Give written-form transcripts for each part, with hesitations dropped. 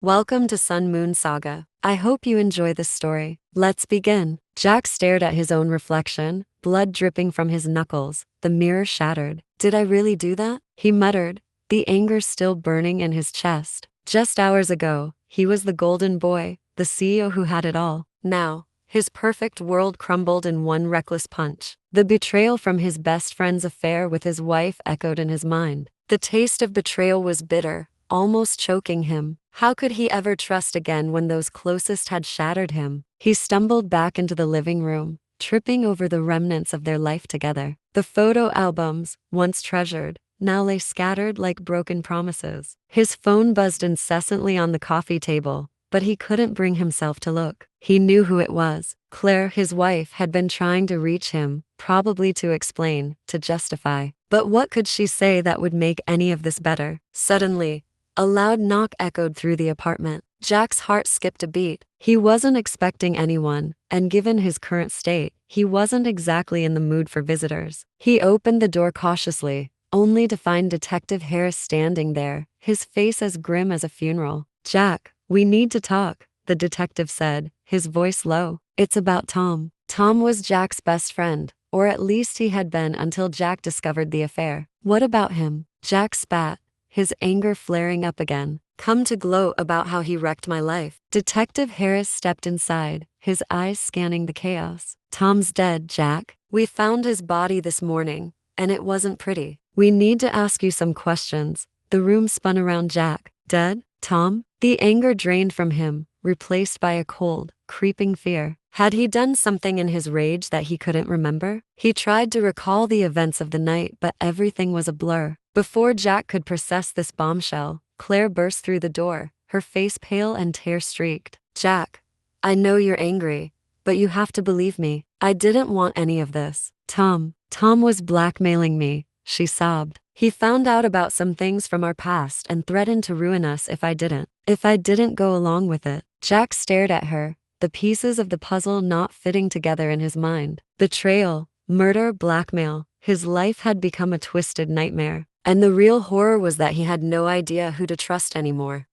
Welcome to Sun Moon Saga. I hope you enjoy this story. Let's begin. Jack stared at his own reflection, blood dripping from his knuckles, the mirror shattered. Did I really do that? He muttered, the anger still burning in his chest. Just hours ago, he was the golden boy, the CEO who had it all. Now, his perfect world crumbled in one reckless punch. The betrayal from his best friend's affair with his wife echoed in his mind. The taste of betrayal was bitter, almost choking him. How could he ever trust again when those closest had shattered him? He stumbled back into the living room, tripping over the remnants of their life together. The photo albums, once treasured, now lay scattered like broken promises. His phone buzzed incessantly on the coffee table, but he couldn't bring himself to look. He knew who it was. Claire, his wife, had been trying to reach him, probably to explain, to justify. But what could she say that would make any of this better? Suddenly, a loud knock echoed through the apartment. Jack's heart skipped a beat. He wasn't expecting anyone, and given his current state, he wasn't exactly in the mood for visitors. He opened the door cautiously, only to find Detective Harris standing there, his face as grim as a funeral. "Jack, we need to talk," the detective said, his voice low. "It's about Tom." Tom was Jack's best friend, or at least he had been until Jack discovered the affair. "What about him?" Jack spat, his anger flaring up again. "Come to gloat about how he wrecked my life." Detective Harris stepped inside, his eyes scanning the chaos. "Tom's dead, Jack. We found his body this morning, and it wasn't pretty. We need to ask you some questions." The room spun around Jack. "Dead? Tom?" The anger drained from him, replaced by a cold, creeping fear. Had he done something in his rage that he couldn't remember? He tried to recall the events of the night, but everything was a blur. Before Jack could process this bombshell, Claire burst through the door, her face pale and tear-streaked. "Jack, I know you're angry, but you have to believe me. I didn't want any of this. Tom was blackmailing me," she sobbed. "He found out about some things from our past and threatened to ruin us if I didn't go along with it." Jack stared at her, the pieces of the puzzle not fitting together in his mind. Betrayal, murder, blackmail. His life had become a twisted nightmare. And the real horror was that he had no idea who to trust anymore.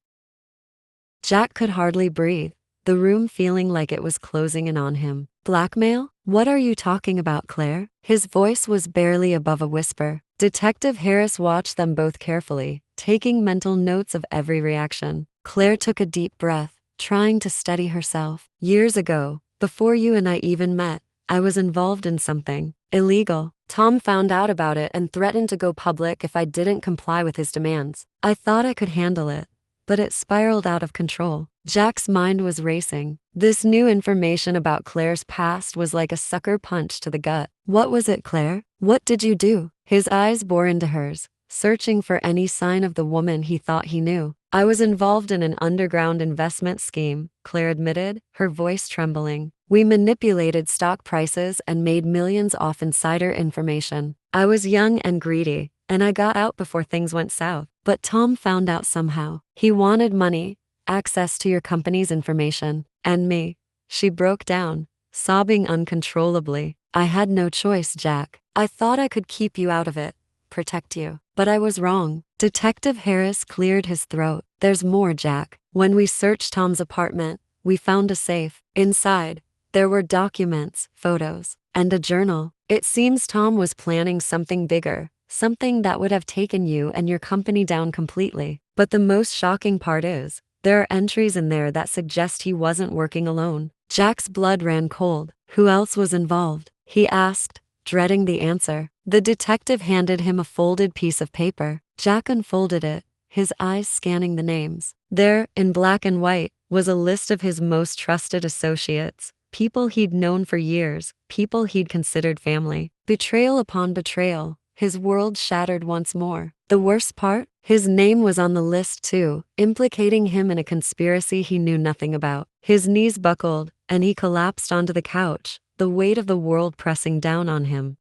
Jack could hardly breathe, the room feeling like it was closing in on him. "Blackmail? What are you talking about, Claire?" His voice was barely above a whisper. Detective Harris watched them both carefully, taking mental notes of every reaction. Claire took a deep breath, trying to steady herself. "Years ago, before you and I even met, I was involved in something illegal. Tom found out about it and threatened to go public if I didn't comply with his demands. I thought I could handle it, but it spiraled out of control." Jack's mind was racing. This new information about Claire's past was like a sucker punch to the gut. "What was it, Claire? What did you do?" His eyes bore into hers, searching for any sign of the woman he thought he knew. "I was involved in an underground investment scheme," Claire admitted, her voice trembling. "We manipulated stock prices and made millions off insider information. I was young and greedy, and I got out before things went south. But Tom found out somehow. He wanted money, access to your company's information, and me." She broke down, sobbing uncontrollably. "I had no choice, Jack. I thought I could keep you out of it, protect you. But I was wrong." Detective Harris cleared his throat. "There's more, Jack. When we searched Tom's apartment, we found a safe. Inside, there were documents, photos, and a journal. It seems Tom was planning something bigger, something that would have taken you and your company down completely. But the most shocking part is, there are entries in there that suggest he wasn't working alone." Jack's blood ran cold. "Who else was involved?" he asked, dreading the answer. The detective handed him a folded piece of paper. Jack unfolded it, his eyes scanning the names. There, in black and white, was a list of his most trusted associates, people he'd known for years, people he'd considered family. Betrayal upon betrayal, his world shattered once more. The worst part? His name was on the list too, implicating him in a conspiracy he knew nothing about. His knees buckled, and he collapsed onto the couch, the weight of the world pressing down on him.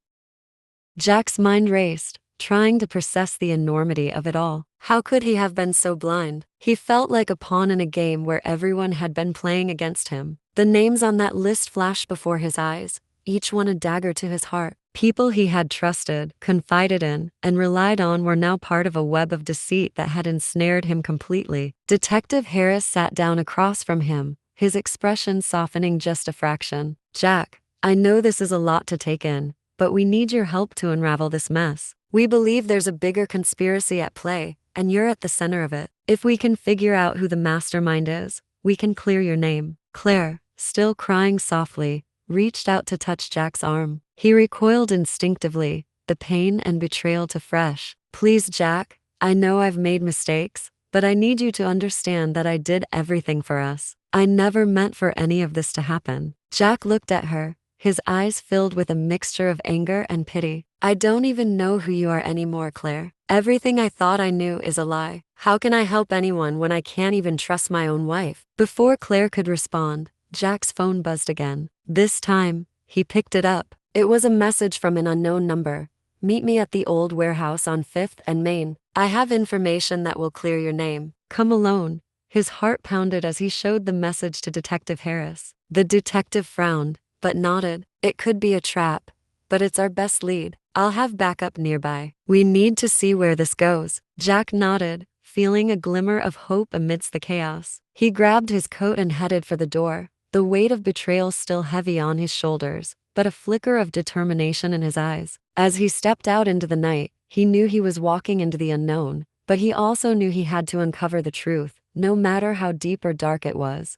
Jack's mind raced, trying to process the enormity of it all. How could he have been so blind? He felt like a pawn in a game where everyone had been playing against him. The names on that list flashed before his eyes, each one a dagger to his heart. People he had trusted, confided in, and relied on were now part of a web of deceit that had ensnared him completely. Detective Harris sat down across from him, his expression softening just a fraction. Jack, I know this is a lot to take in, but we need your help to unravel this mess. We believe there's a bigger conspiracy at play, and you're at the center of it. If we can figure out who the mastermind is, we can clear your name. Claire, still crying softly, reached out to touch Jack's arm. He recoiled instinctively, the pain and betrayal too fresh. Please, Jack, I know I've made mistakes, but I need you to understand that I did everything for us. I never meant for any of this to happen. Jack looked at her, his eyes filled with a mixture of anger and pity. I don't even know who you are anymore, Claire. Everything I thought I knew is a lie. How can I help anyone when I can't even trust my own wife? Before Claire could respond, Jack's phone buzzed again. This time, he picked it up. It was a message from an unknown number. Meet me at the old warehouse on 5th and Main. I have information that will clear your name. Come alone. His heart pounded as he showed the message to Detective Harris. The detective frowned, but nodded. It could be a trap, but it's our best lead. I'll have backup nearby. We need to see where this goes. Jack nodded, feeling a glimmer of hope amidst the chaos. He grabbed his coat and headed for the door, the weight of betrayal still heavy on his shoulders, but a flicker of determination in his eyes. As he stepped out into the night, he knew he was walking into the unknown, but he also knew he had to uncover the truth, no matter how deep or dark it was.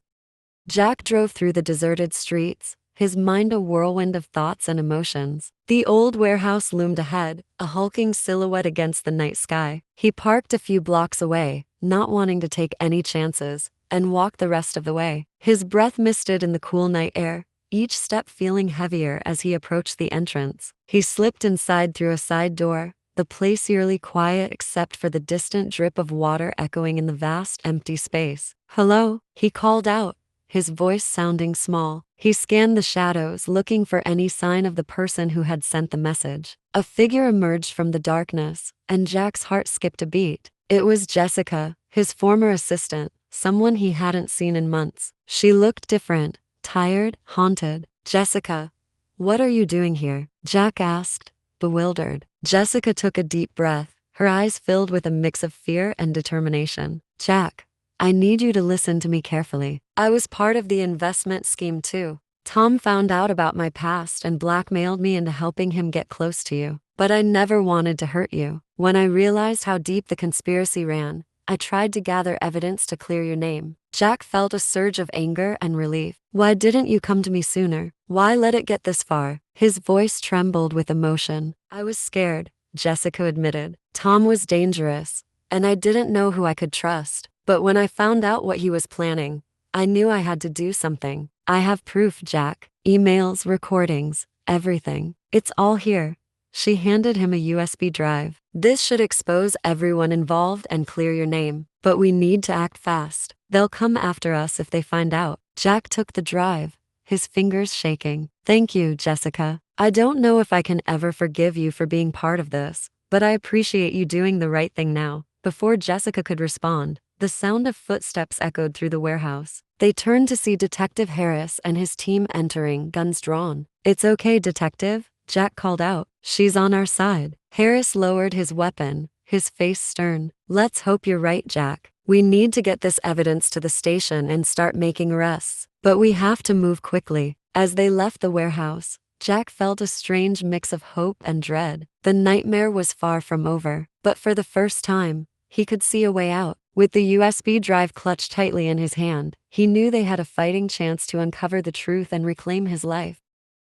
Jack drove through the deserted streets, his mind a whirlwind of thoughts and emotions. The old warehouse loomed ahead, a hulking silhouette against the night sky. He parked a few blocks away, not wanting to take any chances, and walked the rest of the way. His breath misted in the cool night air, each step feeling heavier as he approached the entrance. He slipped inside through a side door, the place eerily quiet except for the distant drip of water echoing in the vast empty space. Hello, he called out, his voice sounding small. He scanned the shadows, looking for any sign of the person who had sent the message. A figure emerged from the darkness, and Jack's heart skipped a beat. It was Jessica, his former assistant, someone he hadn't seen in months. She looked different, tired, haunted. Jessica, what are you doing here? Jack asked, bewildered. Jessica took a deep breath, her eyes filled with a mix of fear and determination. Jack, I need you to listen to me carefully. I was part of the investment scheme too. Tom found out about my past and blackmailed me into helping him get close to you. But I never wanted to hurt you. When I realized how deep the conspiracy ran, I tried to gather evidence to clear your name. Jack felt a surge of anger and relief. Why didn't you come to me sooner? Why let it get this far? His voice trembled with emotion. I was scared, Jessica admitted. Tom was dangerous, and I didn't know who I could trust. But when I found out what he was planning, I knew I had to do something. I have proof, Jack. Emails, recordings, everything. It's all here. She handed him a USB drive. This should expose everyone involved and clear your name. But we need to act fast. They'll come after us if they find out. Jack took the drive, his fingers shaking. Thank you, Jessica. I don't know if I can ever forgive you for being part of this, but I appreciate you doing the right thing now. Before Jessica could respond, the sound of footsteps echoed through the warehouse. They turned to see Detective Harris and his team entering, guns drawn. It's okay, Detective, Jack called out. She's on our side. Harris lowered his weapon, his face stern. Let's hope you're right, Jack. We need to get this evidence to the station and start making arrests. But we have to move quickly. As they left the warehouse, Jack felt a strange mix of hope and dread. The nightmare was far from over, but for the first time, he could see a way out. With the USB drive clutched tightly in his hand, he knew they had a fighting chance to uncover the truth and reclaim his life.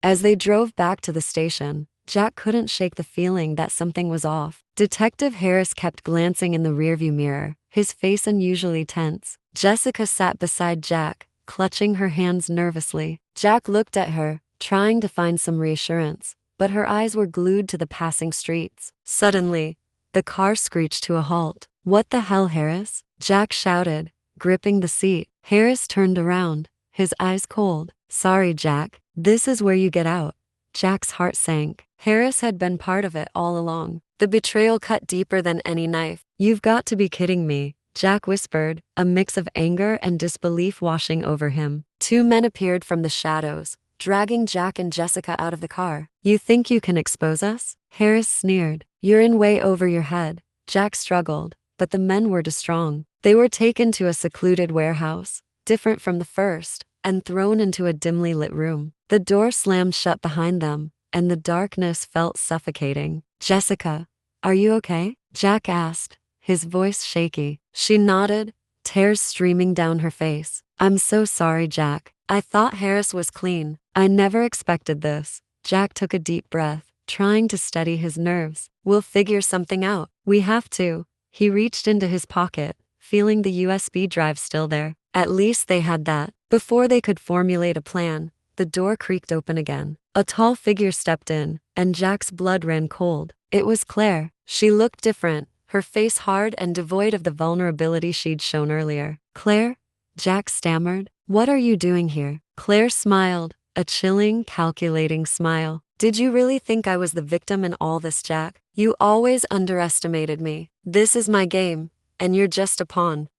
As they drove back to the station, Jack couldn't shake the feeling that something was off. Detective Harris kept glancing in the rearview mirror, his face unusually tense. Jessica sat beside Jack, clutching her hands nervously. Jack looked at her, trying to find some reassurance, but her eyes were glued to the passing streets. Suddenly, the car screeched to a halt. What the hell, Harris? Jack shouted, gripping the seat. Harris turned around, his eyes cold. Sorry, Jack. This is where you get out. Jack's heart sank. Harris had been part of it all along. The betrayal cut deeper than any knife. You've got to be kidding me, Jack whispered, a mix of anger and disbelief washing over him. Two men appeared from the shadows, dragging Jack and Jessica out of the car. You think you can expose us? Harris sneered. You're in way over your head. Jack struggled, but the men were too strong. They were taken to a secluded warehouse, different from the first, and thrown into a dimly lit room. The door slammed shut behind them, and the darkness felt suffocating. Jessica, are you okay? Jack asked, his voice shaky. She nodded, tears streaming down her face. I'm so sorry, Jack. I thought Harris was clean. I never expected this. Jack took a deep breath, trying to steady his nerves. We'll figure something out. We have to. He reached into his pocket, feeling the USB drive still there. At least they had that. Before they could formulate a plan, the door creaked open again. A tall figure stepped in, and Jack's blood ran cold. It was Claire. She looked different, her face hard and devoid of the vulnerability she'd shown earlier. Claire? Jack stammered. What are you doing here? Claire smiled, a chilling, calculating smile. Did you really think I was the victim in all this, Jack? You always underestimated me. This is my game, and you're just a pawn.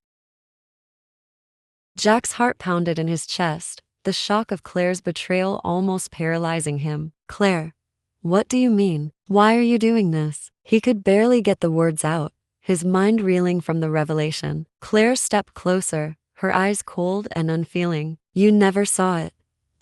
Jack's heart pounded in his chest, the shock of Claire's betrayal almost paralyzing him. Claire, what do you mean? Why are you doing this? He could barely get the words out, his mind reeling from the revelation. Claire stepped closer, her eyes cold and unfeeling. You never saw it,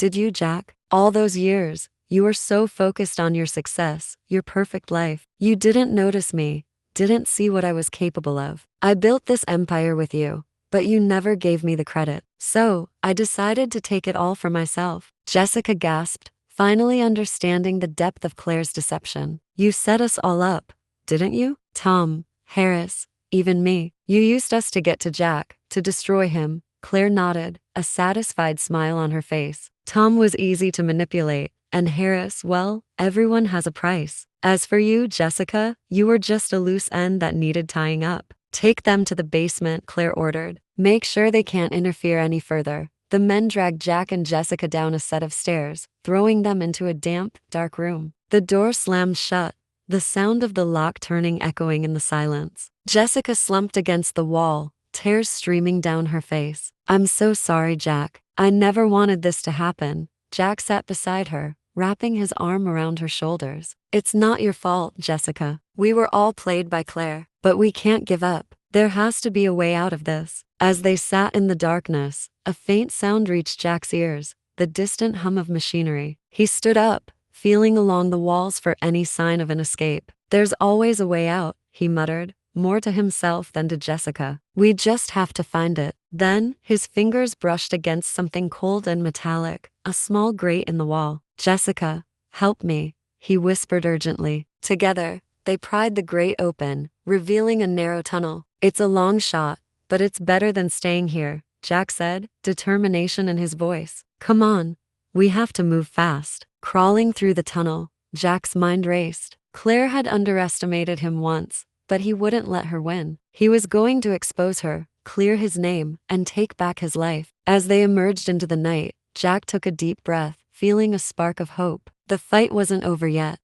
did you, Jack? All those years, you were so focused on your success, your perfect life. You didn't notice me, didn't see what I was capable of. I built this empire with you, but you never gave me the credit. So, I decided to take it all for myself. Jessica gasped, finally understanding the depth of Claire's deception. You set us all up, didn't you? Tom, Harris, even me. You used us to get to Jack, to destroy him. Claire nodded, a satisfied smile on her face. Tom was easy to manipulate, and Harris, well, everyone has a price. As for you, Jessica, you were just a loose end that needed tying up. Take them to the basement, Claire ordered. Make sure they can't interfere any further. The men dragged Jack and Jessica down a set of stairs, throwing them into a damp, dark room. The door slammed shut, the sound of the lock turning echoing in the silence. Jessica slumped against the wall, tears streaming down her face. I'm so sorry, Jack. I never wanted this to happen. Jack sat beside her, wrapping his arm around her shoulders. It's not your fault, Jessica. We were all played by Claire, but we can't give up. There has to be a way out of this. As they sat in the darkness, a faint sound reached Jack's ears, the distant hum of machinery. He stood up, feeling along the walls for any sign of an escape. There's always a way out, he muttered, more to himself than to Jessica. We just have to find it. Then, his fingers brushed against something cold and metallic, a small grate in the wall. Jessica, help me, he whispered urgently. Together, they pried the grate open, revealing a narrow tunnel. It's a long shot, but it's better than staying here, Jack said, determination in his voice. Come on, we have to move fast. Crawling through the tunnel, Jack's mind raced. Claire had underestimated him once, but he wouldn't let her win. He was going to expose her, clear his name, and take back his life. As they emerged into the night, Jack took a deep breath, feeling a spark of hope. The fight wasn't over yet.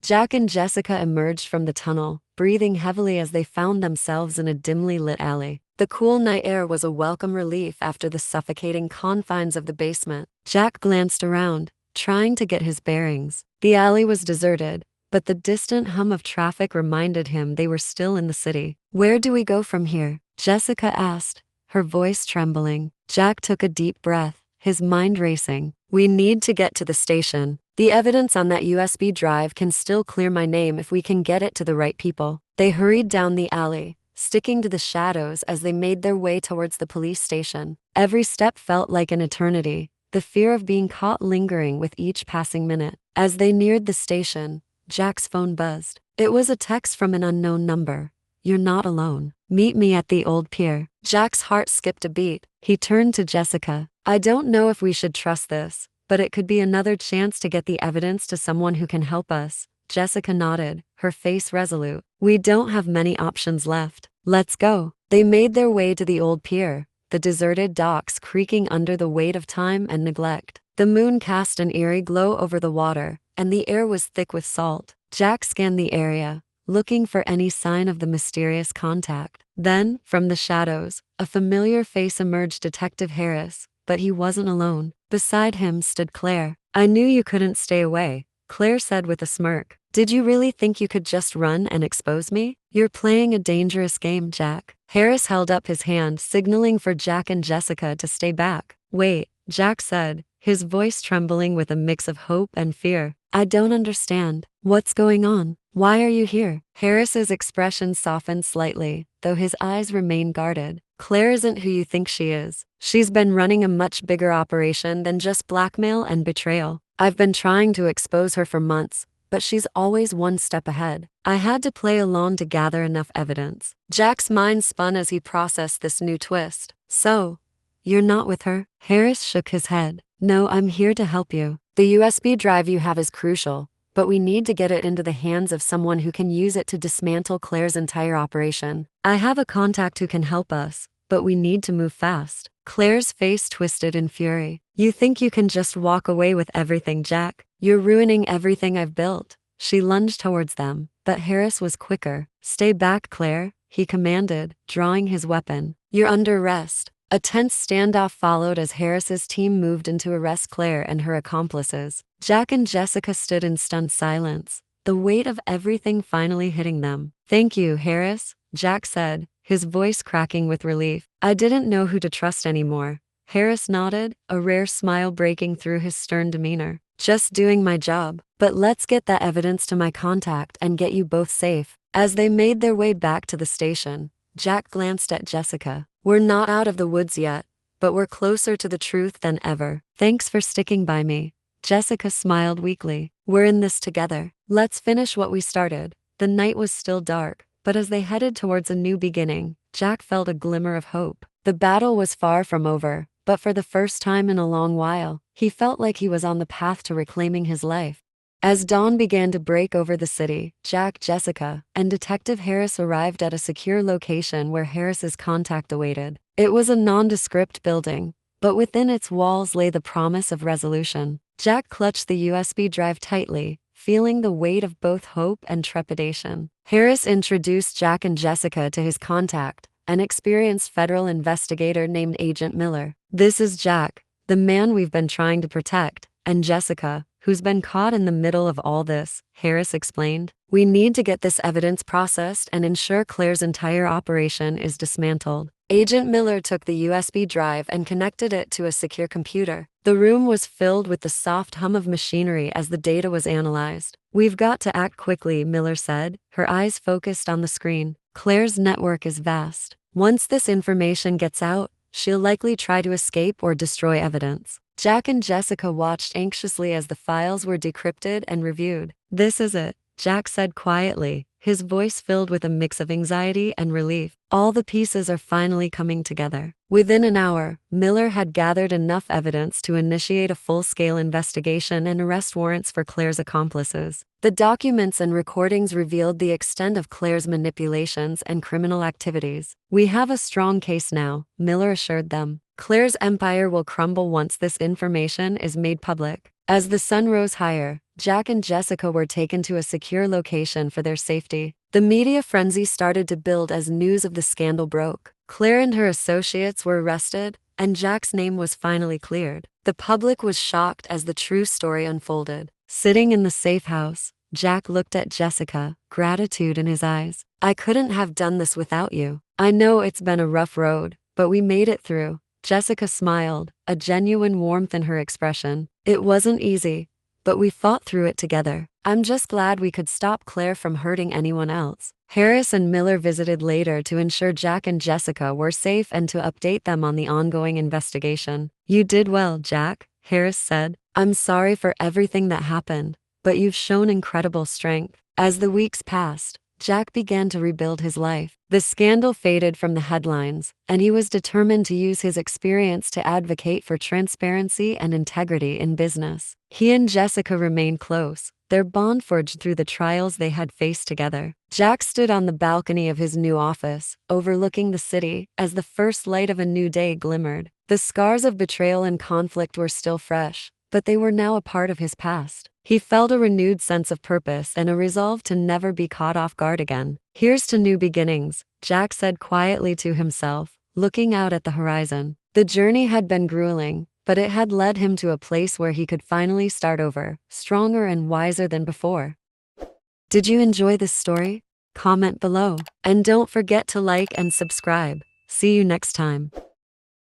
Jack and Jessica emerged from the tunnel, breathing heavily as they found themselves in a dimly lit alley. The cool night air was a welcome relief after the suffocating confines of the basement. Jack glanced around, trying to get his bearings. The alley was deserted, but the distant hum of traffic reminded him they were still in the city. Where do we go from here? Jessica asked, her voice trembling. Jack took a deep breath, his mind racing. We need to get to the station. The evidence on that USB drive can still clear my name if we can get it to the right people. They hurried down the alley, sticking to the shadows as they made their way towards the police station. Every step felt like an eternity, the fear of being caught lingering with each passing minute. As they neared the station, Jack's phone buzzed. It was a text from an unknown number. You're not alone. Meet me at the old pier. Jack's heart skipped a beat. He turned to Jessica. I don't know if we should trust this, but it could be another chance to get the evidence to someone who can help us. Jessica nodded, her face resolute. We don't have many options left. Let's go. They made their way to the old pier, the deserted docks creaking under the weight of time and neglect. The moon cast an eerie glow over the water, and the air was thick with salt. Jack scanned the area, looking for any sign of the mysterious contact. Then, from the shadows, a familiar face emerged. Detective Harris. But he wasn't alone. Beside him stood Claire. I knew you couldn't stay away, Claire said with a smirk. Did you really think you could just run and expose me? You're playing a dangerous game, Jack. Harris held up his hand, signaling for Jack and Jessica to stay back. Wait, Jack said, his voice trembling with a mix of hope and fear. I don't understand. What's going on? Why are you here? Harris's expression softened slightly, though his eyes remained guarded. Claire isn't who you think she is. She's been running a much bigger operation than just blackmail and betrayal. I've been trying to expose her for months, but she's always one step ahead. I had to play along to gather enough evidence. Jack's mind spun as he processed this new twist. So, you're not with her? Harris shook his head. No, I'm here to help you. The USB drive you have is crucial, but we need to get it into the hands of someone who can use it to dismantle Claire's entire operation. I have a contact who can help us, but we need to move fast. Claire's face twisted in fury. You think you can just walk away with everything, Jack? You're ruining everything I've built. She lunged towards them, but Harris was quicker. Stay back, Claire, he commanded, drawing his weapon. You're under arrest. A tense standoff followed as Harris's team moved in to arrest Claire and her accomplices. Jack and Jessica stood in stunned silence, the weight of everything finally hitting them. Thank you, Harris, Jack said, his voice cracking with relief. I didn't know who to trust anymore. Harris nodded, a rare smile breaking through his stern demeanor. Just doing my job. But let's get that evidence to my contact and get you both safe. As they made their way back to the station, Jack glanced at Jessica. We're not out of the woods yet, but we're closer to the truth than ever. Thanks for sticking by me. Jessica smiled weakly. We're in this together. Let's finish what we started. The night was still dark, but as they headed towards a new beginning, Jack felt a glimmer of hope. The battle was far from over, but for the first time in a long while, he felt like he was on the path to reclaiming his life. As dawn began to break over the city, Jack, Jessica, and Detective Harris arrived at a secure location where Harris's contact awaited. It was a nondescript building, but within its walls lay the promise of resolution. Jack clutched the USB drive tightly, feeling the weight of both hope and trepidation. Harris introduced Jack and Jessica to his contact, an experienced federal investigator named Agent Miller. This is Jack, the man we've been trying to protect, and Jessica, who's been caught in the middle of all this, Harris explained. We need to get this evidence processed and ensure Claire's entire operation is dismantled. Agent Miller took the USB drive and connected it to a secure computer. The room was filled with the soft hum of machinery as the data was analyzed. We've got to act quickly, Miller said, her eyes focused on the screen. Claire's network is vast. Once this information gets out, she'll likely try to escape or destroy evidence. Jack and Jessica watched anxiously as the files were decrypted and reviewed. This is it, Jack said quietly, his voice filled with a mix of anxiety and relief. All the pieces are finally coming together. Within an hour, Miller had gathered enough evidence to initiate a full-scale investigation and arrest warrants for Claire's accomplices. The documents and recordings revealed the extent of Claire's manipulations and criminal activities. We have a strong case now, Miller assured them. Claire's empire will crumble once this information is made public. As the sun rose higher, Jack and Jessica were taken to a secure location for their safety. The media frenzy started to build as news of the scandal broke. Claire and her associates were arrested, and Jack's name was finally cleared. The public was shocked as the true story unfolded. Sitting in the safe house, Jack looked at Jessica, gratitude in his eyes. I couldn't have done this without you. I know it's been a rough road, but we made it through. Jessica smiled, a genuine warmth in her expression. It wasn't easy, but we fought through it together. I'm just glad we could stop Claire from hurting anyone else. Harris and Miller visited later to ensure Jack and Jessica were safe and to update them on the ongoing investigation. You did well, Jack, Harris said. I'm sorry for everything that happened, but you've shown incredible strength. As the weeks passed, Jack began to rebuild his life. The scandal faded from the headlines, and he was determined to use his experience to advocate for transparency and integrity in business. He and Jessica remained close, their bond forged through the trials they had faced together. Jack stood on the balcony of his new office, overlooking the city, as the first light of a new day glimmered. The scars of betrayal and conflict were still fresh, but they were now a part of his past. He felt a renewed sense of purpose and a resolve to never be caught off guard again. Here's to new beginnings, Jack said quietly to himself, looking out at the horizon. The journey had been grueling, but it had led him to a place where he could finally start over, stronger and wiser than before. Did you enjoy this story? Comment below. And don't forget to like and subscribe. See you next time.